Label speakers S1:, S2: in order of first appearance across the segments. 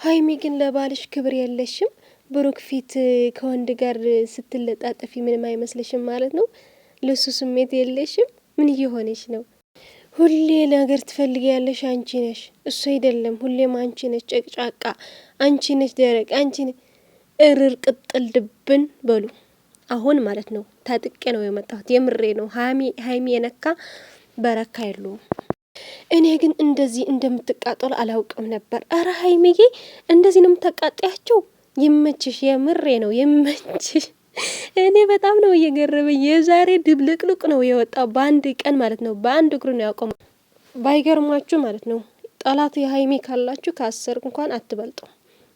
S1: ሀይሚ ግን ለባልሽ ክብር የለሽም። ብሩክ ፊት ከወንድ ጋር ስትለጣጠፊ ምንም አይመስልሽም ማለት ነው። ለሱ ስሜት የለሽም። ምን እየሆነች ነው? ሁሌ ነገር ትፈልጊያለሽ። አንቺ ነሽ እሱ አይደለም። ሁሌም አንቺ ነሽ ጨቅጫቃ፣ አንቺ ነሽ ደረቅ፣ አንቺ ነሽ እርር ቅጥል ድብን በሉ። አሁን ማለት ነው ታጥቄ ነው የመጣሁት። የምሬ ነው። ሀይሚ የነካ በረካ የለውም። እኔ ግን እንደዚህ እንደምትቃጠሉ አላውቅም ነበር። አረ ሀይሚዬ እንደዚህ ነው የምታቃጥያቸው። ይመችሽ፣ የምሬ ነው ይመችሽ። እኔ በጣም ነው እየገረመኝ። የዛሬ ድብልቅልቅ ነው የወጣው በአንድ ቀን ማለት ነው። በአንድ እግሩ ነው ያቆመው። ባይገርማችሁ ማለት ነው ጠላት የሀይሚ ካላችሁ ከ10 እንኳን አትበልጡ።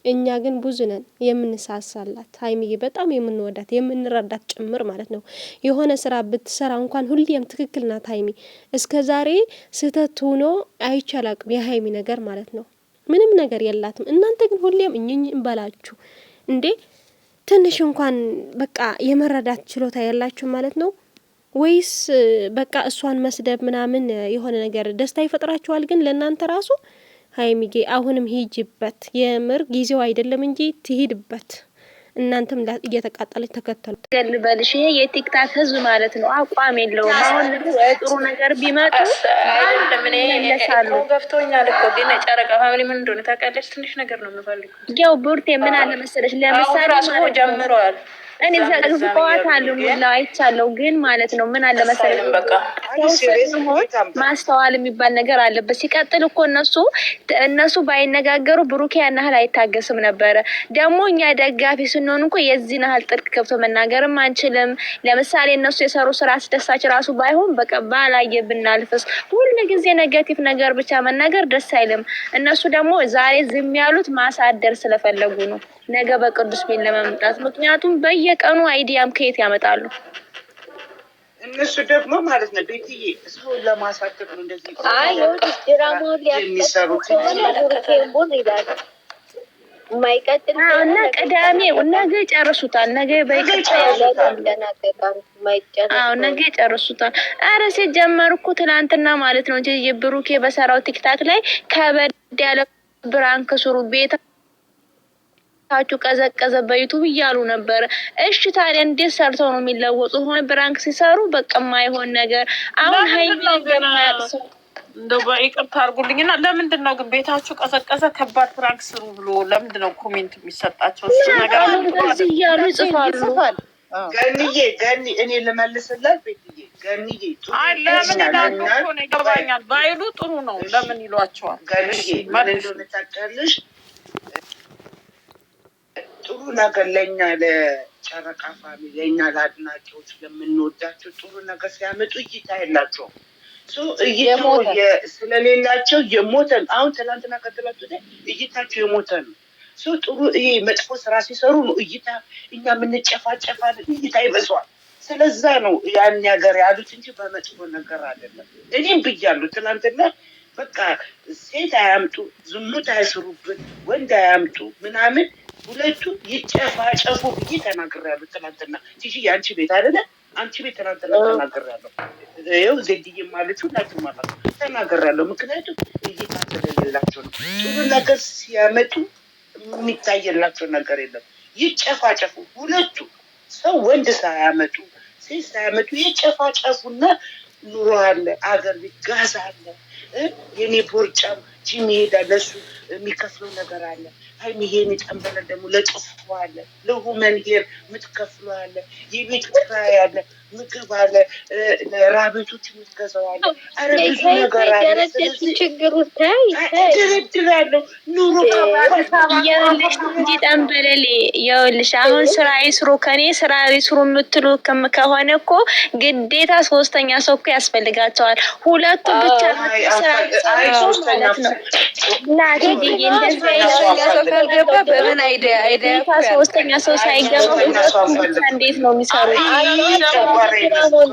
S1: እኛ ግን ብዙ ነን የምንሳሳላት። ሀይሚዬ በጣም የምንወዳት የምንረዳት ጭምር ማለት ነው። የሆነ ስራ ብትሰራ እንኳን ሁሌም ትክክል ናት ሀይሚ። እስከ ዛሬ ስህተት ሆኖ አይቻላቅም የሀይሚ ነገር ማለት ነው። ምንም ነገር የላትም። እናንተ ግን ሁሌም እኝኝ እንበላችሁ እንዴ። ትንሽ እንኳን በቃ የመረዳት ችሎታ ያላችሁ ማለት ነው። ወይስ በቃ እሷን መስደብ ምናምን የሆነ ነገር ደስታ ይፈጥራችኋል? ግን ለእናንተ ራሱ ሀይሚጌ አሁንም ሂጅበት። የምር ጊዜው አይደለም እንጂ ትሂድበት። እናንተም እየተቃጠለች ተከተሉት።
S2: ገልበልሽ ይሄ የቲክታክ ህዝብ ማለት ነው አቋም የለውም። አሁን ጥሩ ነገር ቢመጡ
S3: አይደለም ገፍቶኛል እኮ ግን ጨረቃ ፋሚሊ ምን እንደሆነ ታውቃለች። ትንሽ ነገር ነው የምፈልገው።
S2: ያው ቡርቴ ምን አለ መሰለሽ ለምሳሌ
S3: ራሱ ጀምሯል።
S2: እኔ ዘግዝቀዋት አሉ ሙላ አይቻለሁ። ግን ማለት ነው ምን አለ መሰለሽ ማስተዋል የሚባል ነገር አለበት። ሲቀጥል እኮ እነሱ ባይነጋገሩ ብሩኬ ያን ያህል አይታገስም ነበረ። ደግሞ እኛ ደጋፊ ስንሆን እኮ የዚህን ያህል ጥልቅ ከብቶ መናገርም አንችልም። ለምሳሌ እነሱ የሰሩ ስራ አስደሳች ራሱ ባይሆን በቃ ባላየ ብናልፍስ። ሁሉ ጊዜ ኔጌቲቭ ነገር ብቻ መናገር ደስ አይልም። እነሱ ደግሞ ዛሬ ዝም ያሉት ማሳደር ስለፈለጉ ነው ነገ በቅዱስ ቤት ለመምጣት። ምክንያቱም በየቀኑ አይዲያም ከየት ያመጣሉ?
S4: እነሱ ደግሞ ማለት ነው ቤትዬ ሰው ለማሳደግ ነው እንደዚህ የሚሰሩት።
S2: እና ቅዳሜ ነገ ይጨርሱታል። ነገ ነገ ይጨርሱታል። አረ ሲጀመር እኮ ትናንትና ማለት ነው እንጂ ብሩኬ በሰራው ቲክታክ ላይ ከበድ ያለ ብራንክ ስሩ ቤት ታቹ ቀዘቀዘ በዩቲዩብ እያሉ ነበር። እሺ ታዲያ እንዴት ሰርተው ነው የሚለወጡ? ሆነ ብራንክ ሲሰሩ በቃ የማይሆን ነገር። አሁን ሀይሚ እንደማያቅሱ
S3: እንደው በይቅርታ አድርጉልኝና ለምንድን ነው ግን ቤታችሁ ቀዘቀዘ ከባድ ፕራንክ ስሩ ብሎ ለምንድን ነው ኮሜንት የሚሰጣቸው? እሱ ነገር
S2: እንደዚህ እያሉ ይጽፋሉ።
S4: ገኒ እኔ ልመልስላት ቤትዬ ገኒዬ
S3: ለምን ይላሉ እኮ ነው ይገባኛል። ባይሉ ጥሩ ነው። ለምን ይሏቸዋል?
S4: ገኒዬ ምን እንደሆነ ታውቂያለሽ? ጥሩ ነገር ለእኛ ለጨረቃ ፋሚሊ ለእኛ ለአድናቂዎች ለምንወዳቸው ጥሩ ነገር ሲያመጡ እይታ የላቸውም። እይታው ስለሌላቸው የሞተን አሁን ትናንትና ከትላንት ወዲያ እይታቸው የሞተ ነው። ጥሩ ይሄ መጥፎ ስራ ሲሰሩ ነው እይታ እኛ የምንጨፋጨፋለን፣ እይታ ይበዛዋል። ስለዛ ነው ያን ነገር ያሉት እንጂ በመጥፎ ነገር አይደለም። እኔም ብያለሁ ትናንትና በቃ ሴት አያምጡ፣ ዝሙት አይስሩብን፣ ወንድ አያምጡ ምናምን ሁለቱ ይጨፋጨፉ ብዬ ተናግሬያለሁ ትናንትና። ቲጂ የአንቺ ቤት አይደለ? አንቺ ቤት ትናንትና ተናግሬያለሁ። ይኸው ዜድዬ ማለች ሁላችሁ ማለት ተናግሬያለሁ። ምክንያቱም እይታ ስለሌላቸው ነው። ጥሩ ነገር ሲያመጡ የሚታየላቸው ነገር የለም። ይጨፋጨፉ ሁለቱ ሰው ወንድ ሳያመጡ ሴት ሳያመጡ ይጨፋጨፉና ኑሮ አለ፣ አገር ቤት ጋዝ አለ። የኔ ቦርጫም ጂም ይሄዳል፣ ለሱ የሚከፍለው ነገር አለ። ሀይሚዬን የጨንበለ ደግሞ ለጥፉ አለ፣ ለሁመን ሄር የምትከፍሉ አለ፣ የቤት ኪራይ አለ፣ ምግብ አለ፣ ለራቤቶች የምትገዛው አለ። አረ ብዙ ነገር አለ።
S2: ችግሩ
S4: ድርድራለሁ ኑሮ
S2: ይኸውልሽ እንጂ ጠንበለሌ ይኸውልሽ አሁን ስራ ይስሩ ከኔ ስራ ይስሩ የምትሉ ከሆነ እኮ ግዴታ ሶስተኛ ሰው እኮ ያስፈልጋቸዋል። ሁለቱም ብቻ ስራ ማለት ነው። እናቴ ዲዬ እንደዚህ
S1: ካልገባ በምን አይዲያ
S2: ሶስተኛ ሰው ሳይገባ እንዴት ነው የሚሰሩት?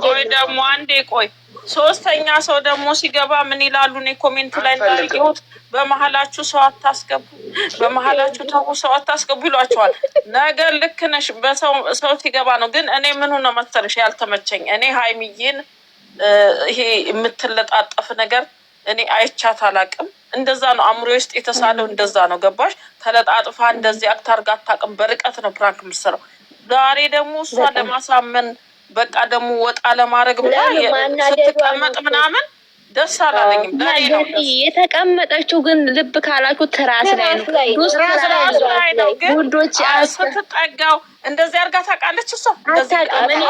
S3: ቆይ ደግሞ አንዴ ቆይ ሶስተኛ ሰው ደግሞ ሲገባ ምን ይላሉ? እኔ ኮሜንት ላይ እንዳየሁት በመሀላችሁ ሰው አታስገቡ፣ በመሀላችሁ ተው ሰው አታስገቡ ይሏቸዋል። ነገር ልክ ነሽ፣ በሰው ሲገባ ነው። ግን እኔ ምኑ ነው መሰለሽ ያልተመቸኝ፣ እኔ ሀይሚዬን ይሄ የምትለጣጠፍ ነገር እኔ አይቻት አላቅም። እንደዛ ነው አእምሮ ውስጥ የተሳለው እንደዛ ነው። ገባሽ? ተለጣጥፋ እንደዚህ አክት አድርጋ አታውቅም። በርቀት ነው ፕራንክ የምትሰራው። ዛሬ ደግሞ እሷ ለማሳመን በቃ ደግሞ ወጣ ለማድረግ ብላ ስትቀመጥ ምናምን ደስ አላለኝም።
S2: የተቀመጠችው ግን ልብ ካላችሁ ትራስ ላይ ነው።
S3: ትራስ ላይ ነው ግን ስትጠጋው እንደዚህ አድርጋ ታውቃለች። እሷ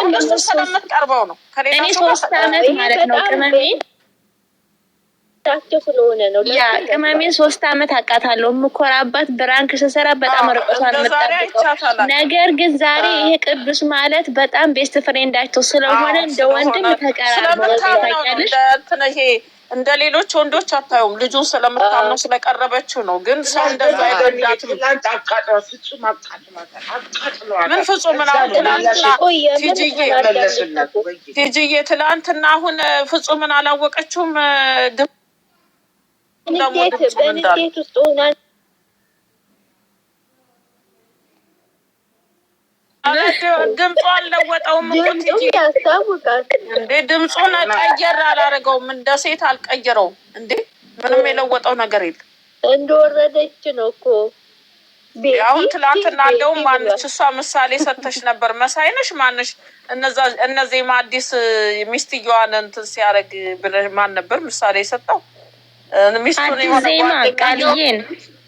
S3: እንደዚህ ስለምትቀርበው ነው።
S2: እኔ 3 ዓመት ማለት ነው ቅመሜ
S5: ስለሆነ ነው
S2: ያ ቅመሜን 3 ዓመት አውቃታለሁ። የምኮራባት ብራንክ ስሰራ በጣም ርቀቷን የምጠብቀው ነገር ግን ዛሬ ይሄ ቅዱስ ማለት በጣም ቤስት ፍሬንዳቸው ስለሆነ እንደ ወንድም ተቀራርበው ታውቂያለሽ።
S3: እንደ ሌሎች ወንዶች አታዩም። ልጁን ስለምታምነው ስለቀረበችው ነው። ግን ሰው እንደዛ አይደለም። ምን ፍጹም ቲጂዬ ትላንትና አሁን ፍጹምን አላወቀችውም።
S5: በንዴት ውስጥ ሆና
S3: ድምፁ አልለወጠውም እኮ ቲጂ እንዴ! ድምፁን ቀየር አላደረገውም። እንደ ሴት አልቀየረውም እንዴ! ምንም የለወጠው ነገር የለም።
S5: እንደወረደች ነው እኮ
S3: አሁን ትላንትና እንደውም ማንች እሷ ምሳሌ ሰተሽ ነበር። መሳይነሽ ማንሽ እነዚህ አዲስ ሚስትየዋን እንትን ሲያደርግ ብለሽ ማን ነበር ምሳሌ የሰጠው? ሚስቱን
S2: ዜማ ቃልዬን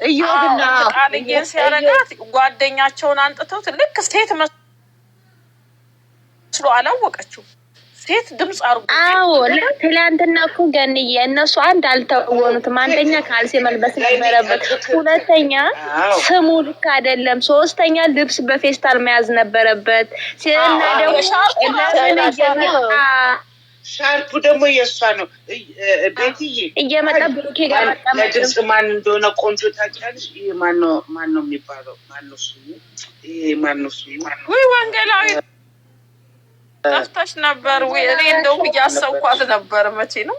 S3: እዮብና ቃልዬን ሲያረጋት ጓደኛቸውን አንጥተው ልክ ሴት መስሎ አላወቀችው። ሴት ድምፅ አርጉ።
S2: አዎ ትላንትና እኮ ገንዬ እነሱ አንድ አልተወኑትም። አንደኛ ካልሲ መልበስ ነበረበት፣ ሁለተኛ ስሙ ልክ አይደለም፣ ሶስተኛ ልብስ በፌስታል መያዝ ነበረበት። ሲና ደግሞ
S4: ሻርፑ ደግሞ የእሷ ነው። ቤትዬ
S2: እየመጣ ብሩኬ ጋር
S4: ለድምፅ ማን እንደሆነ ቆንጆ ታውቂያለሽ? ይሄ ማነው የሚባለው? ማነው ስሙ? ይሄ ማነው ስሙ?
S3: ወይ ወንጌላዊ ጠፍተሽ ነበር ወይ? እኔ እንደውም እያሰብኳት ነበር። መቼ ነው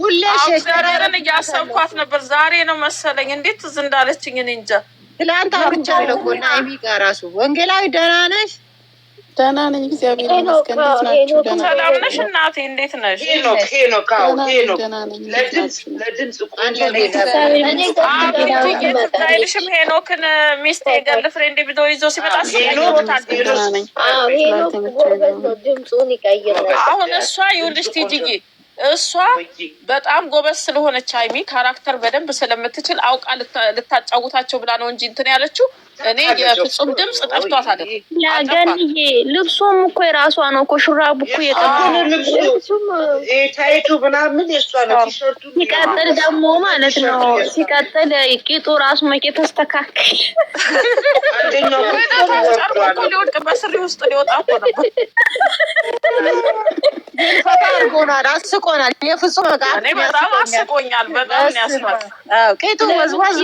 S3: ሁሌሽን እያሰብኳት ነበር። ዛሬ ነው መሰለኝ። እንዴት ትዝ እንዳለችኝ እኔ እንጃ።
S6: ትላንት አውርቻለሁ እኮ እና ኤሚ ጋር እራሱ ወንጌላዊ ደህና ነሽ?
S7: ደህና ነኝ፣ እግዚአብሔር ይመስገን። እንዴት ናችሁ? ደህና
S3: ሰላም ነሽ እናቴ? እንዴት ነሽ?
S4: ሄኖክ ለድምፅ ቆንጆ
S3: ታይልሽም ሄኖክን ሚስቴ ገርል ፍሬንድ ቪዲዮ ይዞ ሲመጣ
S5: ድምፁን ይቀይራል።
S3: አሁን እሷ ይኸውልሽ ቲጂዬ እሷ በጣም ጎበዝ ስለሆነች ሀይሚ ካራክተር በደንብ ስለምትችል አውቃ ልታጫውታቸው ብላ ነው እንጂ እንትን ያለችው። እኔ የፍጹም ድምፅ ጠፍቷት አይደል።
S2: ያገንዬ ልብሱም እኮ የራሷ ነው እኮ ሹራቡ እኮ
S4: ታይቱ ምናምን የእሷ ነው። ቲሸርቱ
S2: ሲቀጥል ደግሞ ማለት ነው ሲቀጥል ቂጡ ራሱ መቄ ተስተካከል።
S4: አንደኛው
S3: እኮ ሊወድቅ በስሪ ውስጥ ሊወጣ እኮ ነበር።
S6: ፈታ አድርጎናል፣ አስቆናል። የፍጹም
S3: እኔ በጣም አስቆኛል። በጣም ያስማል።
S6: ቂጡ ወዝወዝ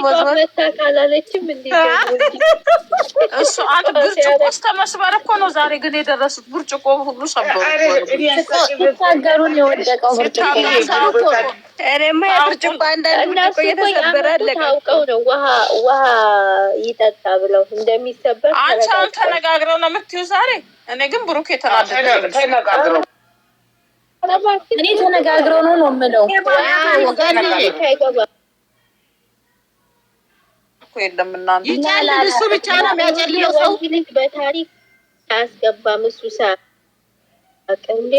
S5: ካላለችም እንዴ
S3: እሱ አንድ ብርጭቆ እስከ መስበር እኮ ነው ዛሬ ግን የደረሱት። ብርጭቆ ሁሉ ሰበሩ።
S2: ሲታገሩን የወደቀው ብርጭቆ
S5: እኔማ የብርጭቆ አንዳንድ ብርጭቆ እየተሰበረ አለቀ። ታውቀው ነው ውሃ ይጠጣ ብለው እንደሚሰበር
S3: አንቺ አሁን ተነጋግረው ነው የምትይው ዛሬ። እኔ ግን ብሩክ የተናደደ
S4: ተነጋግረው
S2: እኔ ተነጋግረው ነው የምለው።
S3: የለም እናንተ
S6: ይቻላል። እሱ ብቻ ነው የሚያጨልለው ሰው
S5: በታሪክ አያስገባም። እሱ እንዴ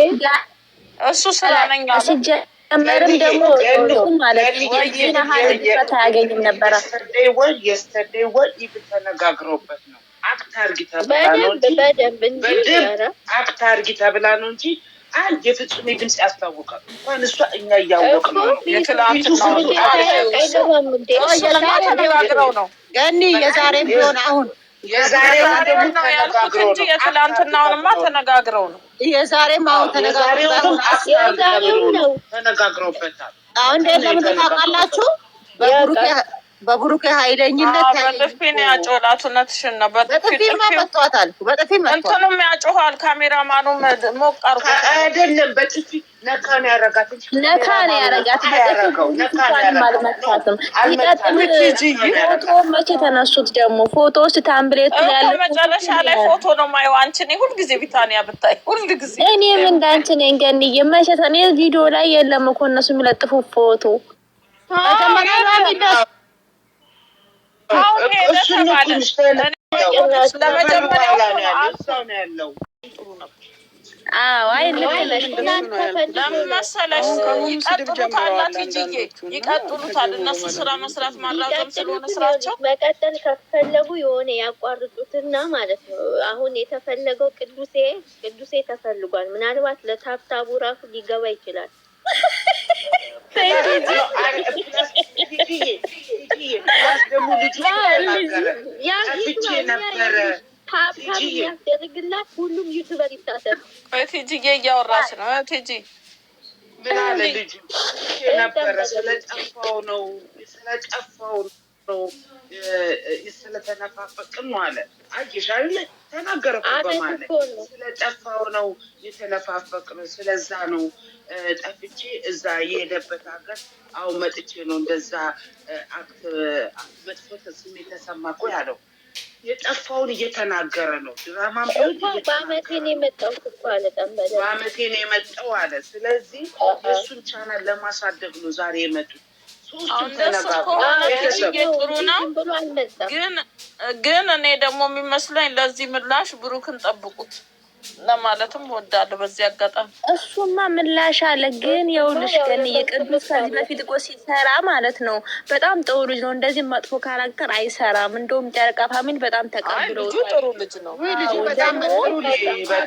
S3: እሱ ስለነኛ
S2: ሲጀመርም ደግሞ ማለት ነው አያገኝም ነበረ።
S4: የስተርዴይ ወር ኢቭን ተነጋግረውበት ነው። አክት አድርጊ ተብላ ነው እንጂ አክት አድርጊ ተብላ ነው እንጂ አንድ የፍጹም ድምፅ ያስታውቃል። እንኳን እሷ እኛ እያወቅን ነው።
S3: ተነጋግረው ነው
S6: ገኒ የዛሬ ቢሆን አሁን
S4: የዛሬው ደግሞ ተነጋግረው ነው።
S3: የትላንትናውንማ ተነጋግረው ነው።
S6: የዛሬም አሁን
S4: ተነጋግረውበታል።
S6: አሁን እንደምን ታውቃላችሁ? በብሩኬ ኃይለኝነት
S3: በጥፊ ነው ያጮላት። እውነትሽን ነው።
S6: በጥፊ መቷታል። በጥፊ መቷታል።
S3: እንትኑም ያጮሃል። ካሜራማኑም ሞቅ አድርጎ
S4: አይደለም በጥፊ ነካ ነው ያረጋት እንጂ
S2: ነካ ነው ያረጋት። ፎቶ መቼ ተነሱት ደግሞ ፎቶዎች ታምብሌት ያለ
S3: መጨረሻ ላይ ፎቶ ነው ማየው። አንቺ ነኝ ሁልጊዜ ቢታንያ ብታይ ሁልጊዜ
S2: እኔም እንዳንቺ ነኝ ገንዬ። መቼ እኔ ቪዲዮ ላይ የለም እኮ እነሱ የሚለጥፉ ፎቶ
S6: መጀመሪያ ነው የሚነሱ
S3: አሁን ሄደ ተባለ። ለመጀመሪያው
S4: ነው ያለው።
S2: አዎ አይ ልክ ነሽ።
S3: ለምን መሰለሽ ይቀጥሉታል፣ ቲጂዬ ይቀጥሉታል። እነሱ ስራ መስራት ማራዘም ስለሆነ ስራቸው።
S5: መቀጠል ከፈለጉ የሆነ ያቋርጡትና ማለት ነው። አሁን የተፈለገው ቅዱሴ ተፈልጓል። ምናልባት ለታብታቡ ራሱ ሊገባ ይችላል።
S4: ደግሞ ልጁ ነበረ
S5: ታብታብ የሚያስደርግላት ሁሉም ዩቱበር ይታሰብ።
S3: ቲጂዬ እያወራች ነው። ቲጂ
S4: ምን አለ ልጁ ነበረ ስለጠፋው ነው ስለተነፋፈቅን ነው አለ። አየሽ አይደል ተናገረ እኮ በማለት ስለጠፋው ነው የተነፋፈቅን፣ ስለዛ ነው ጠፍቼ እዛ የሄደበት ሀገር አሁን መጥቼ ነው እንደዛ አክት መጥፎ ስሜት ተሰማ እኮ ያለው። የጠፋውን እየተናገረ ነው። ድራማም ቢሆን
S5: በአመቴ ነው የመጣው እኮ አለ። ጠንበለ
S4: በአመቴ ነው የመጣው አለ። ስለዚህ የእሱን ቻናል ለማሳደግ ነው ዛሬ የመጡት። ሶስቱም
S3: ተነጋግረው ጥሩ ነው። ግን እኔ ደግሞ የሚመስለኝ ለዚህ ምላሽ ብሩክን ጠብቁት ለማለትም ወዳለሁ በዚህ አጋጣሚ።
S2: እሱማ ምላሽ አለ። ግን የውልሽ ግን የቅዱስ ከዚህ በፊት እኮ ሲሰራ ማለት ነው በጣም ጥሩ ልጅ ነው። እንደዚህ መጥፎ ካራክተር አይሰራም። እንደውም ጨረቃ ፋሚሊ በጣም ተቀብለው
S3: ጥሩ ልጅ ነው።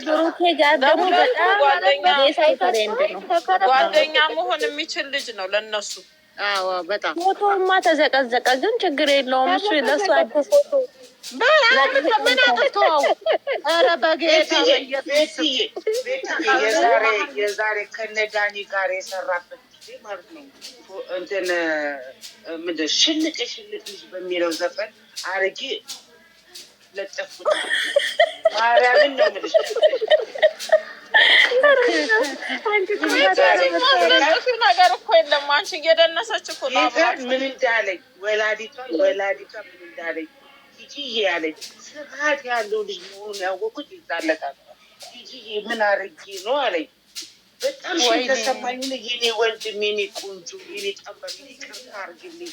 S2: ብሩኬ ጋር ደግሞ በጣም
S3: ጓደኛ መሆን የሚችል ልጅ ነው ለነሱ።
S6: አዎ በጣም
S2: ፎቶማ ተዘቀዘቀ፣ ግን ችግር የለውም። እሱ ለሱ አዲስ ፎቶ
S6: ምን አጥተው ኧረ በጌታ
S4: የዛሬ ከነዳኒ ጋር የሰራበት ጊዜ ማለት ነው እንትን ምንድን ሽልቅ ልጅ በሚለው ዘፈን አርጌ ለጠፉት። ማርያምን ነው የምልሽ።
S3: ነገር እኮ የለም። አንቺ እየደነሰች እኮ
S4: ምን እንዳለኝ ወላዲቷ ምን እንዳለኝ ቲጂዬ ያለኝ ስርዓት ያለው ልጅ መሆኑን ያወቁት ይዛለታል። ቲጂዬ ምን አርጌ ነው አለኝ። በጣም ተሰማኝ። የኔ ወንድም፣ የኔ ቆንጆ፣ የኔ ጠንበር፣ ይቅርታ አርግልኝ።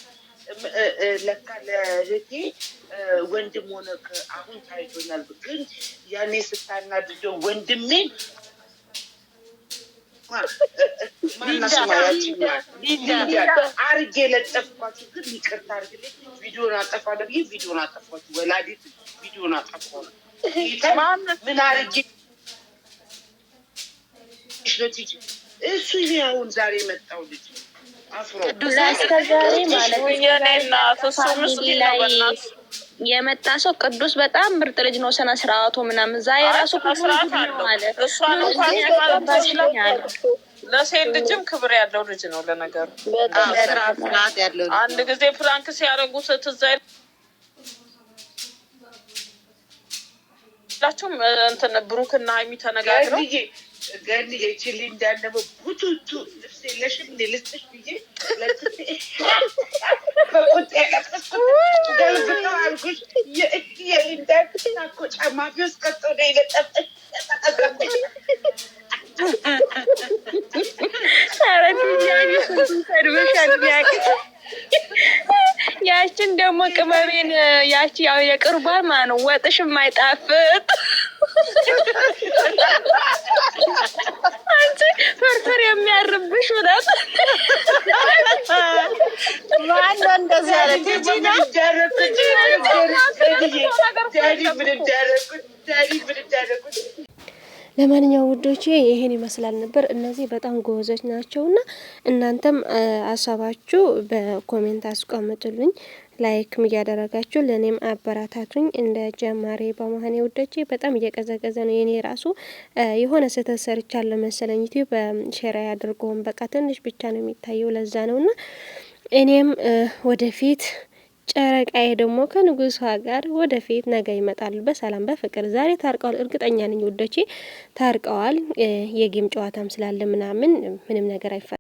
S4: ለካ ለእህቴ ወንድም ሆነ አሁን ታይቶኛል። ግን ያኔ ስታናድደው ወንድሜን አርጌ ለጠፍኳችሁ። ግን ይቅርታ አርግልኝ። ቪዲዮን አጠፋለሁ ብዬ ቪዲዮን አጠፋችሁ። ወላዲት ቪዲዮን አጠፋ ነው። ምን አርጌ እሱ ይሄ አሁን ዛሬ የመጣው ልጅ
S2: እስከዛሬ ማለት ላይ የመጣ ሰው ቅዱስ በጣም ምርጥ ልጅ ነው። ስነ ስርዓቱ ምናምን ዛሬ ራሱ ማለት
S3: ለሴት ልጅም ክብር ያለው ልጅ ነው። ለነገሩ አንድ ጊዜ ፍራንክ ሲያደርጉት ትዝ አይላችሁም? እንትን ብሩክና ሀይሚ ተነጋግረው
S4: ገን የችል እንዳነበ ቡቱቱ ልብስ የለሽም ልስጥሽ ብዬ በቁጣ ገልብጠው አልኩሽ። የሊንዳን እኮ ጫማ ቢወስ ቀጦ ነው የለጠፍሽ።
S2: ያችን ደግሞ ቅመሜን ያቺ ያው የቅርቧን ማለት ነው ወጥሽ የማይጣፍጥ አንቺ ፍርፍር የሚያርብሽ እውነት
S6: ማነው እንደዚህ ያለ? ቲጂ ነው
S1: ለማንኛውም ውዶቼ ይሄን ይመስላል ነበር። እነዚህ በጣም ጎበዞች ናቸውና እናንተም ሀሳባችሁ በኮሜንት አስቀምጡልኝ። ላይክም እያደረጋችሁ ለኔም አበራታቱኝ። እንደ ጀማሪ በመሆኔ ውዶቼ በጣም እየቀዘቀዘ ነው። የኔ ራሱ የሆነ ስህተት ሰርቻለሁ መሰለኝ። ዩቲዩብ ሼር ያድርገውም በቃ ትንሽ ብቻ ነው የሚታየው፣ ለዛ ነውና እኔም ወደፊት ጨረቃዬ ደግሞ ከንጉሷ ጋር ወደፊት ነገ ይመጣሉ በሰላም በፍቅር። ዛሬ ታርቀዋል፣ እርግጠኛ ነኝ ውዶቼ ታርቀዋል። የጌም ጨዋታም ስላለ ምናምን ምንም ነገር አይፈ